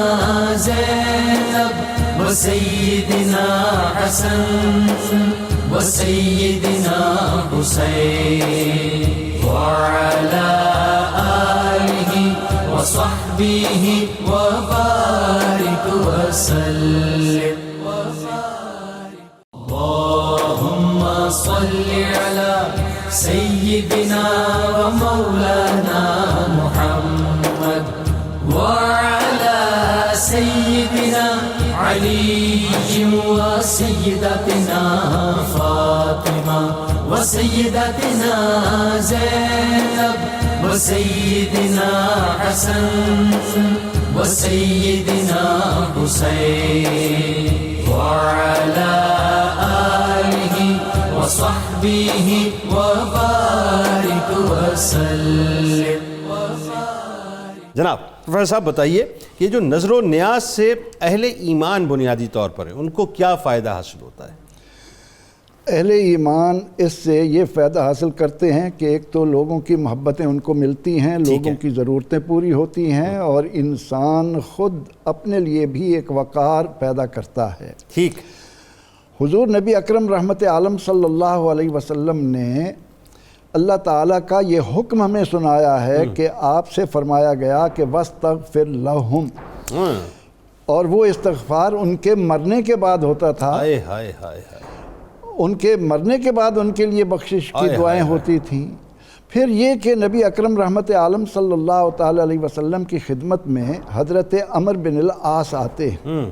زينب وسيدنا حسن وسيدنا حسين وعلى آله وصحبه وبارك وسلم اللهم صل على سيدنا ومولانا محمد وعلى سيدنا علي وسيدتنا فاطمة وسيدتنا زينب وسيدنا حسن وسيدنا حسين وعلى آله وصحبه وبارك وسلم۔ جناب پروفیسر صاحب بتائیے کہ جو نظر و نیاز سے اہل ایمان بنیادی طور پر ان کو کیا فائدہ حاصل ہوتا ہے؟ اہل ایمان اس سے یہ فائدہ حاصل کرتے ہیں کہ ایک تو لوگوں کی محبتیں ان کو ملتی ہیں، لوگوں کی ضرورتیں پوری ہوتی ہیں، اور انسان خود اپنے لیے بھی ایک وقار پیدا کرتا ہے۔ ٹھیک، حضور نبی اکرم رحمت عالم صلی اللہ علیہ وسلم نے اللہ تعالیٰ کا یہ حکم ہمیں سنایا ہے کہ آپ سے فرمایا گیا کہ وَاسْتَغْفِرْ لَهُمْ، اور وہ استغفار ان کے مرنے کے بعد ہوتا تھا، ہائے ہائے ہائے ہائے، ان کے مرنے کے بعد ان کے لیے بخشش کی دعائیں ہوتی تھیں۔ پھر یہ کہ نبی اکرم رحمت عالم صلی اللہ تعالیٰ علیہ وسلم کی خدمت میں حضرت عمر بن العاص آتے ہیں۔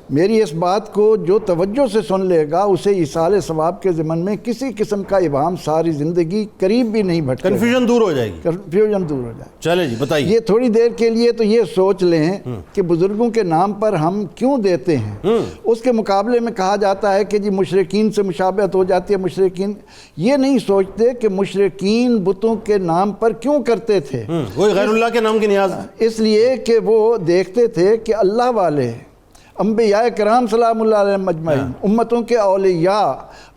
میری اس بات کو جو توجہ سے سن لے گا اسے ایصال ثواب کے ضمن میں کسی قسم کا ابہام ساری زندگی قریب بھی نہیں بھٹکے، کنفیوژن دور ہو جائے گی، کنفیوژن دور ہو جائے۔ چلے جی بتائیے۔ یہ تھوڑی دیر کے لیے تو یہ سوچ لیں کہ بزرگوں کے نام پر ہم کیوں دیتے ہیں، اس کے مقابلے میں کہا جاتا ہے کہ جی مشرکین سے مشابہت ہو جاتی ہے، مشرکین یہ نہیں سوچتے کہ مشرکین بتوں کے نام پر کیوں کرتے تھے، وہی غیر اللہ کے نام کی نیاز، اس لیے کہ وہ دیکھتے تھے کہ اللہ والے انبیاء کرام سلام اللہ علیہ مجمعین، امتوں کے اولیاء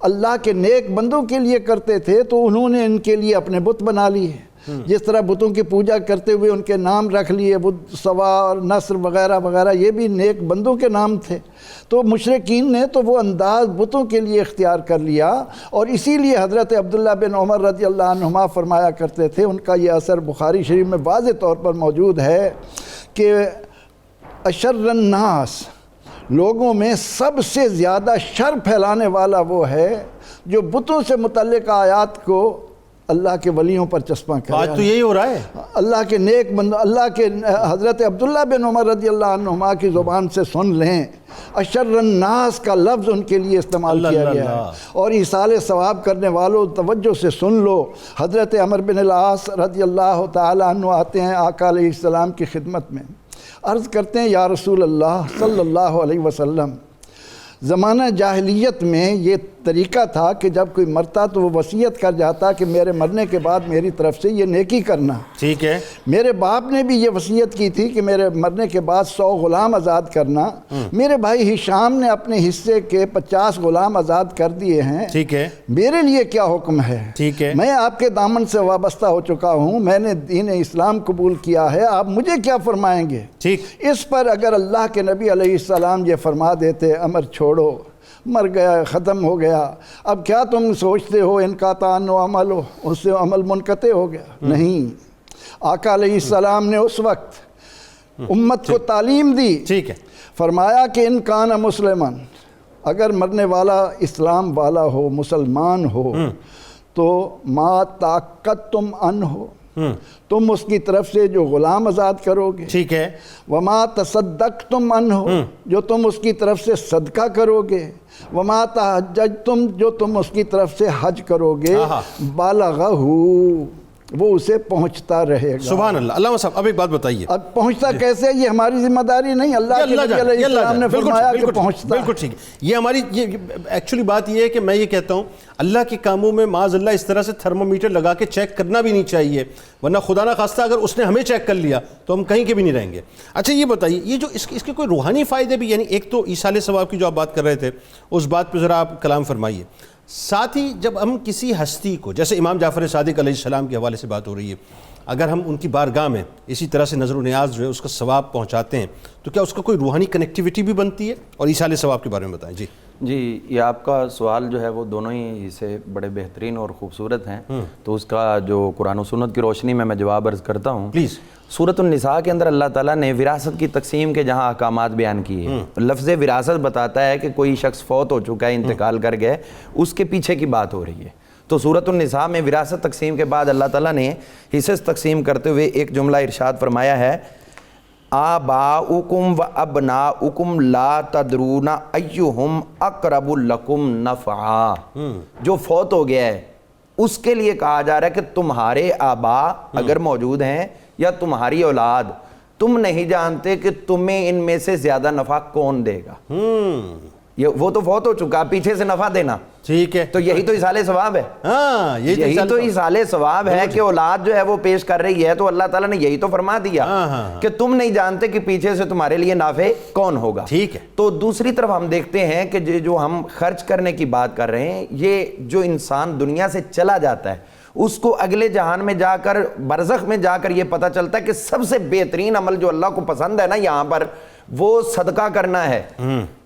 اللہ کے نیک بندوں کے لیے کرتے تھے، تو انہوں نے ان کے لیے اپنے بت بنا لیے، جس طرح بتوں کی پوجا کرتے ہوئے ان کے نام رکھ لیے، بت سوا اور نصر وغیرہ وغیرہ، یہ بھی نیک بندوں کے نام تھے۔ تو مشرکین نے تو وہ انداز بتوں کے لیے اختیار کر لیا، اور اسی لیے حضرت عبداللہ بن عمر رضی اللہ عنہما فرمایا کرتے تھے، ان کا یہ اثر بخاری شریف میں واضح طور پر موجود ہے کہ اشر الناس، لوگوں میں سب سے زیادہ شر پھیلانے والا وہ ہے جو بتوں سے متعلق آیات کو اللہ کے ولیوں پر چسپاں کرے۔ آج تو یہی ہو رہا ہے، اللہ کے نیک بندوں، اللہ کے حضرت عبداللہ بن عمر رضی اللہ عنہما کی زبان سے سن لیں، اشر الناس کا لفظ ان کے لیے استعمال کیا گیا ہے، اور ایصال ثواب کرنے والوں توجہ سے سن لو۔ حضرت عمر بن العاص رضی اللہ تعالیٰ عنہ آتے ہیں آقا علیہ السلام کی خدمت میں، عرض کرتے ہیں یا رسول اللہ صلی اللہ علیہ وسلم، زمانہ جاہلیت میں یہ طریقہ تھا کہ جب کوئی مرتا تو وہ وصیت کر جاتا کہ میرے مرنے کے بعد میری طرف سے یہ نیکی کرنا. ٹھیک ہے. میرے باپ نے بھی یہ وصیت کی تھی کہ میرے مرنے کے بعد 100 غلام آزاد کرنا. میرے بھائی ہشام نے اپنے حصے کے 50 غلام آزاد کر دیے ہیں. ٹھیک ہے. میرے لیے کیا حکم ہے؟ ٹھیک ہے. میں آپ کے دامن سے وابستہ ہو چکا ہوں, میں نے دین اسلام قبول کیا ہے, آپ مجھے کیا فرمائیں گے؟ ٹھیک. اس پر اگر اللہ کے نبی علیہ السلام یہ فرما دیتے امر چھوڑو, مر گیا, ختم ہو گیا, اب کیا تم سوچتے ہو ان کا تعن و عمل ہو, اس سے عمل منقطع ہو گیا؟ نہیں, آقا علیہ السلام نے اس وقت امت کو تعلیم دی. ٹھیک ہے. فرمایا کہ ان کان مسلمان, اگر مرنے والا اسلام والا ہو, مسلمان ہو, تو ما طاقت تم ان ہو, تم اس کی طرف سے جو غلام آزاد کرو گے. ٹھیک ہے. وما تصدقتم عنہ, جو تم اس کی طرف سے صدقہ کرو گے. وما تحججتم, جو تم اس کی طرف سے حج کرو گے. بالغہ, وہ اسے پہنچتا رہے گا. سبحان اللہ. علامہ صاحب اب ایک بات بتائیے, اب پہنچتا کیسے؟ یہ ہماری ذمہ داری نہیں, اللہ کے نبی علیہ السلام نے فرمایا کہ پہنچتا. بالکل ٹھیک ہے. یہ ہماری ایکچولی بات یہ ہے کہ میں یہ کہتا ہوں اللہ کے کاموں میں معاذ اللہ اس طرح سے تھرمومیٹر لگا کے چیک کرنا بھی نہیں چاہیے, ورنہ خدا نہ خواستہ اگر اس نے ہمیں چیک کر لیا تو ہم کہیں کے بھی نہیں رہیں گے. اچھا یہ بتائیے, یہ جو اس کے کوئی روحانی فائدے بھی, یعنی ایک تو ایصال ثواب کی جو آپ بات کر رہے تھے اس بات پہ ذرا آپ کلام فرمائیے. ساتھ ہی جب ہم کسی ہستی کو, جیسے امام جعفر صادق علیہ السلام کے حوالے سے بات ہو رہی ہے, اگر ہم ان کی بارگاہ میں اسی طرح سے نظر و نیاز جو ہے اس کا ثواب پہنچاتے ہیں تو کیا اس کا کوئی روحانی کنیکٹیوٹی بھی بنتی ہے؟ اور ایصال ثواب کے بارے میں بتائیں. جی یہ آپ کا سوال جو ہے وہ دونوں ہی حصے بڑے بہترین اور خوبصورت ہیں, تو اس کا جو قرآن و سنت کی روشنی میں جواب عرض کرتا ہوں. پلیز. سورۃ النساء کے اندر اللہ تعالیٰ نے وراثت کی تقسیم کے جہاں احکامات بیان کیے ہیں, لفظ وراثت بتاتا ہے کہ کوئی شخص فوت ہو چکا ہے, انتقال کر گئے, اس کے پیچھے کی بات ہو رہی ہے. تو سورۃ النساء میں وراثت تقسیم کے بعد اللہ تعالیٰ نے حصے تقسیم کرتے ہوئے ایک جملہ ارشاد فرمایا ہے, آباؤکم و ابناؤکم لا تدرون ایہم اقرب لکم نفعا. جو فوت ہو گیا ہے اس کے لیے کہا جا رہا ہے کہ تمہارے آبا اگر موجود ہیں یا تمہاری اولاد, تم نہیں جانتے کہ تمہیں ان میں سے زیادہ نفع کون دے گا. وہ تو فوت ہو چکا, پیچھے سے نفع دینا. ٹھیک ہے. تو یہی تو ایصال ثواب ہے. ہاں یہی تو ایصال ثواب ہے کہ اولاد جو ہے وہ پیش کر رہی ہے, تو اللہ تعالیٰ نے یہی تو فرما دیا کہ تم نہیں جانتے کہ پیچھے سے تمہارے لیے نافع کون ہوگا. ٹھیک ہے. تو دوسری طرف ہم دیکھتے ہیں کہ جو ہم خرچ کرنے کی بات کر رہے ہیں, یہ جو انسان دنیا سے چلا جاتا ہے اس کو اگلے جہان میں جا کر, برزخ میں جا کر یہ پتہ چلتا ہے کہ سب سے بہترین عمل جو اللہ کو پسند ہے نا یہاں پر, وہ صدقہ کرنا ہے,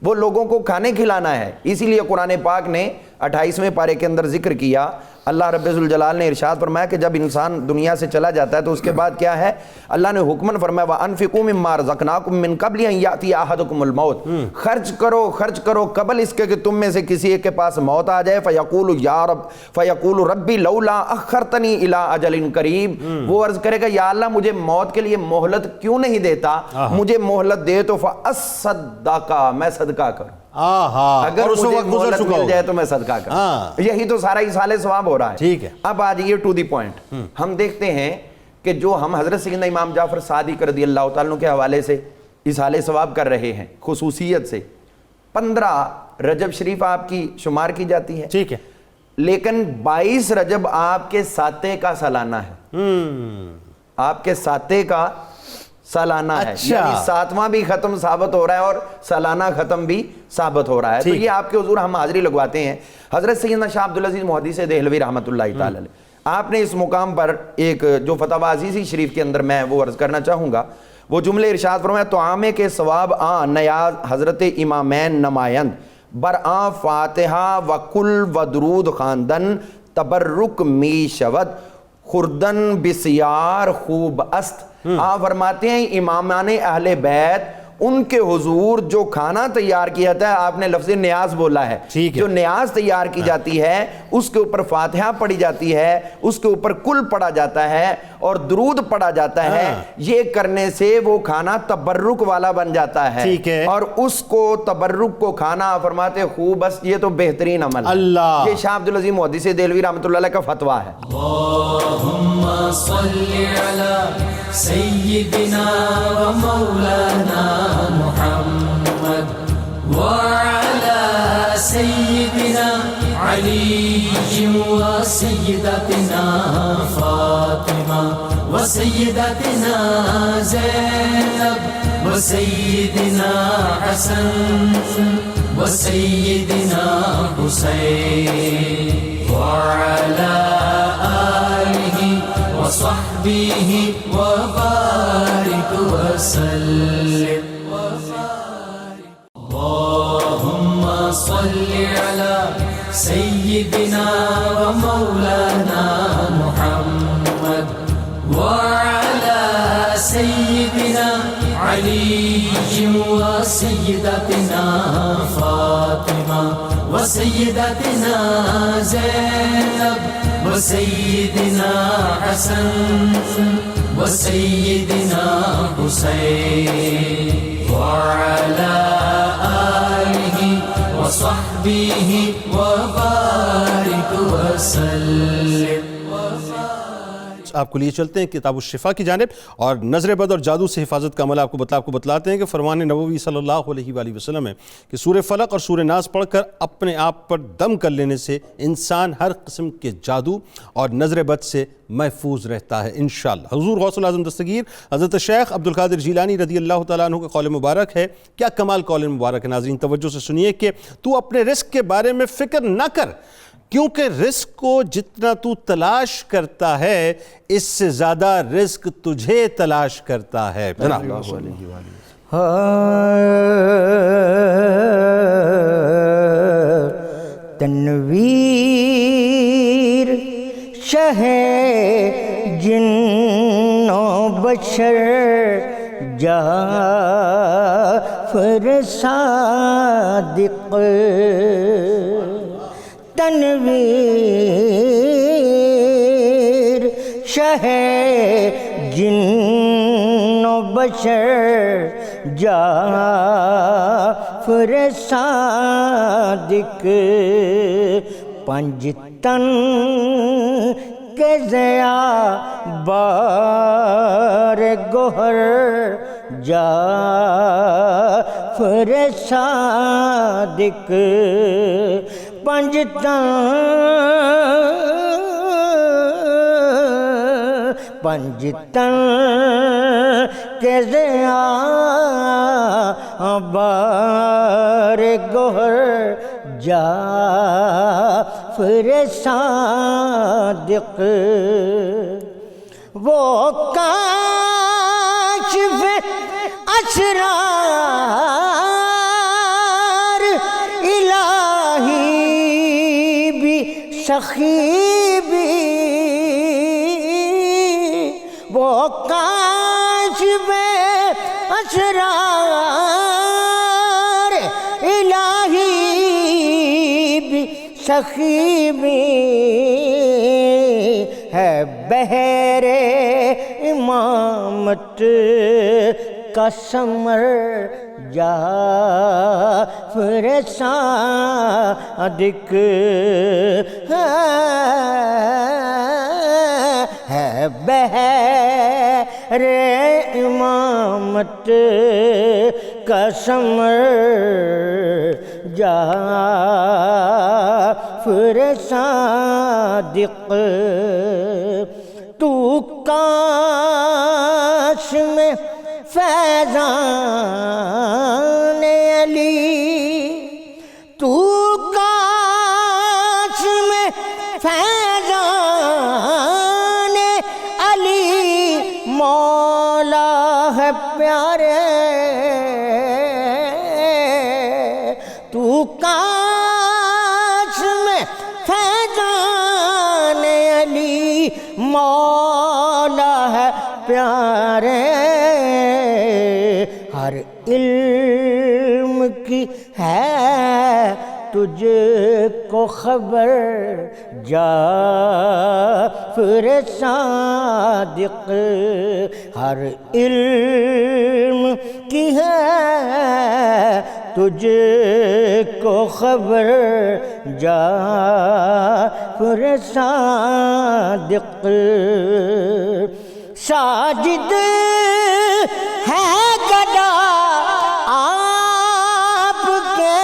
وہ لوگوں کو کھانے کھلانا ہے. اسی لیے قرآن پاک نے 28ویں پارے کے اندر ذکر کیا, اللہ رب ذوالجلال نے ارشاد فرمایا کہ جب انسان دنیا سے چلا جاتا ہے تو اس کے بعد کیا ہے, اللہ نے حکمن فرمایا وَأَنفِقُوا مِمَّا رَزَقْنَاكُم مِّن قَبْلِ أَن يَأْتِيَ أَحَدَكُمُ الْمَوْتُ. خرچ کرو قبل اس کے کہ تم میں سے کسی ایک کے پاس موت آ جائے. فَيَقُولُ رَبِّ لَوْلَا أَخَّرْتَنِي إِلَىٰ أَجَلٍ قَرِيبٍ. وہ عرض کرے گا یا اللہ مجھے موت کے لیے مہلت کیوں نہیں دیتا, مجھے مہلت دے تو فَأَصَّدَّقَ, میں صدقہ کروں. اگر مجھے مہلت مل جائے تو میں صدقہ کروں. یہی تو سارا ایصال ثواب ہو رہا ہے. ٹھیک ہے. اب آ جائیے ٹو دی پوائنٹ. ہم دیکھتے ہیں کہ جو ہم حضرت سیدنا امام جعفر صادق رضی اللہ تعالیٰ کے حوالے سے ایصال ثواب کر رہے ہیں, خصوصیت سے 15 رجب شریف آپ کی شمار کی جاتی ہے. ٹھیک ہے. لیکن 22 رجب آپ کے ساتے کا سالانہ ہے. آپ کے ساتے کا سالانہ ہے, یعنی 7واں بھی ختم ثابت ہو رہا ہے اور سالانہ ختم بھی ثابت ہو رہا ہے. تو یہ آپ کے حضور ہم حاضری لگواتے ہیں. حضرت سیدنا شاہ عبدالعزیز محدث دہلوی رحمۃ اللہ تعالی علیہ, آپ نے اس مقام پر ایک جو فتاوی عزیزی شریف کے اندر میں وہ عرض کرنا چاہوں گا, وہ جملے ارشاد فرمایا, تو عامے کے ثواب نیاز حضرت امامین نمائند برآں فاتحہ و کل و درود خواندن تبرک می شود خوردن بسیار خوب است. آپ فرماتے ہیں امامان اہل بیت, ان کے حضور جو کھانا تیار کیا جاتا ہے, آپ نے لفظ نیاز بولا ہے, جو نیاز تیار کی جاتی ہے اس کے اوپر فاتحہ پڑھی جاتی ہے, اس کے اوپر کل پڑھا جاتا ہے اور درود پڑھا جاتا ہے. یہ کرنے سے وہ کھانا تبرک والا بن جاتا ہے, اور اس کو تبرک کو کھانا فرماتے خوب بس, یہ تو بہترین عمل ہے. یہ شاہ عبدالعزیز محدث دہلوی رحمۃ اللہ علیہ کا فتویٰ ہے. اللہم صلی علی سیدنا و مولانا محمد وعلى سيدنا علي وسيدتنا فاطمة وسيدتنا زينب وسيدنا حسن وسيدنا حسين وعلى آله وصحبه وبارك وسلم. اللهم صل على سيدنا ومولانا محمد وعلى سيدنا علي وسيدتنا فاطمة وسيدتنا زينب وسيدنا حسن وسيدنا حسين وعلى آله وصحبه وبارك وسلم. آپ کو لیے چلتے ہیں کتاب الشفا کی جانب، اور نظر بد اور جادو سے حفاظت کا عمل آپ کو بتلاتے ہیں کہ فرمان نبوی صلی اللہ علیہ وآلہ وسلم ہے کہ سورہ فلق اور سورہ ناس پڑھ کر اپنے آپ پر دم کر لینے سے انسان ہر قسم کے جادو اور نظر بد سے محفوظ رہتا ہے انشاءاللہ. حضور غوث العظم دستگیر حضرت شیخ عبدالقادر جیلانی رضی اللہ تعالیٰ عنہ کا قول مبارک ہے. کیا کمال قول مبارک ہے ناظرین، توجہ سے سنیے کہ تو اپنے رزق کے بارے میں فکر نہ کر، کیونکہ رزق کو جتنا تو تلاش کرتا ہے اس سے زیادہ رزق تجھے تلاش کرتا ہے. تنویر شہ جن و بشر جعفر صادق، تنویر شہ جن و بشر جعفر صادق، پنج تن کے ضیا بار گوہر جعفر صادق، پنج تن کے ضیا بار گوہر جعفر صادق، وہ کاشف اسرار الہی بھی سخی بھی، وہ کاشف اسرار الہی بھی سخی بھی، ہے بحر امامت کا ثمر جعفر صادق، ہے بحر امامت کا ثمر جعفر صادق، تو کاش میں فیضان علی، تو کاش میں فیضان علی مولا ہے پیارے، تو کاش میں فیضان علی مولا ہے پیارے، ہر علم کی ہے تجھ کو خبر جعفر صادق، ہر علم کی ہے تجھ کو خبر جعفر صادق، ساجد ہے گدا آپ کے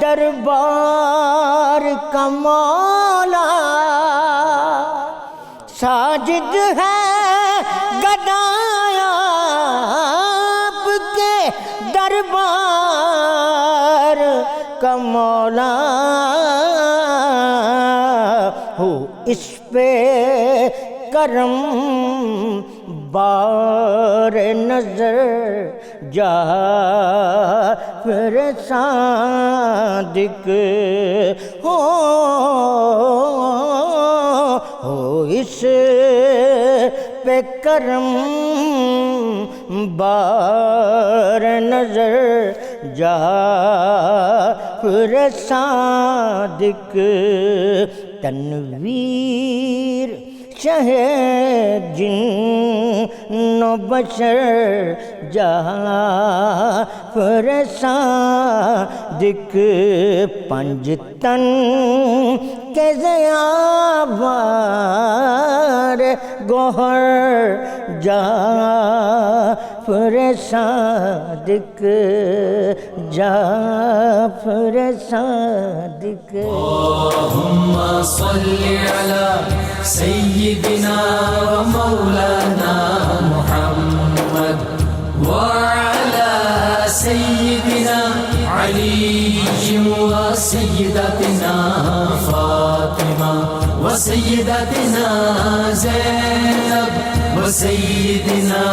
دربار کا، کا مولا ساجد ہے گدائیں آپ کے دربار کا مولا ہو اس پہ کرم بار نظر جعفر صادق ہو اس پہ کرم بار نظر جعفر صادق تنویر شہ جن و بشر جعفر صادق پنج تن کے ضیاوار گوہر جعفر صادق جعفر صادق اللهم صل على سيدنا ومولانا محمد وعلى سيدنا علي وسيدتنا فاطمة وسيدتنا زينب وسيدنا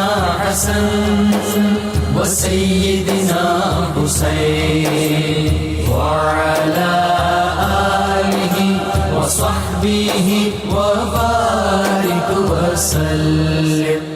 حسن وسيدنا حسين وعلى آله وصحبه وبارك وسلم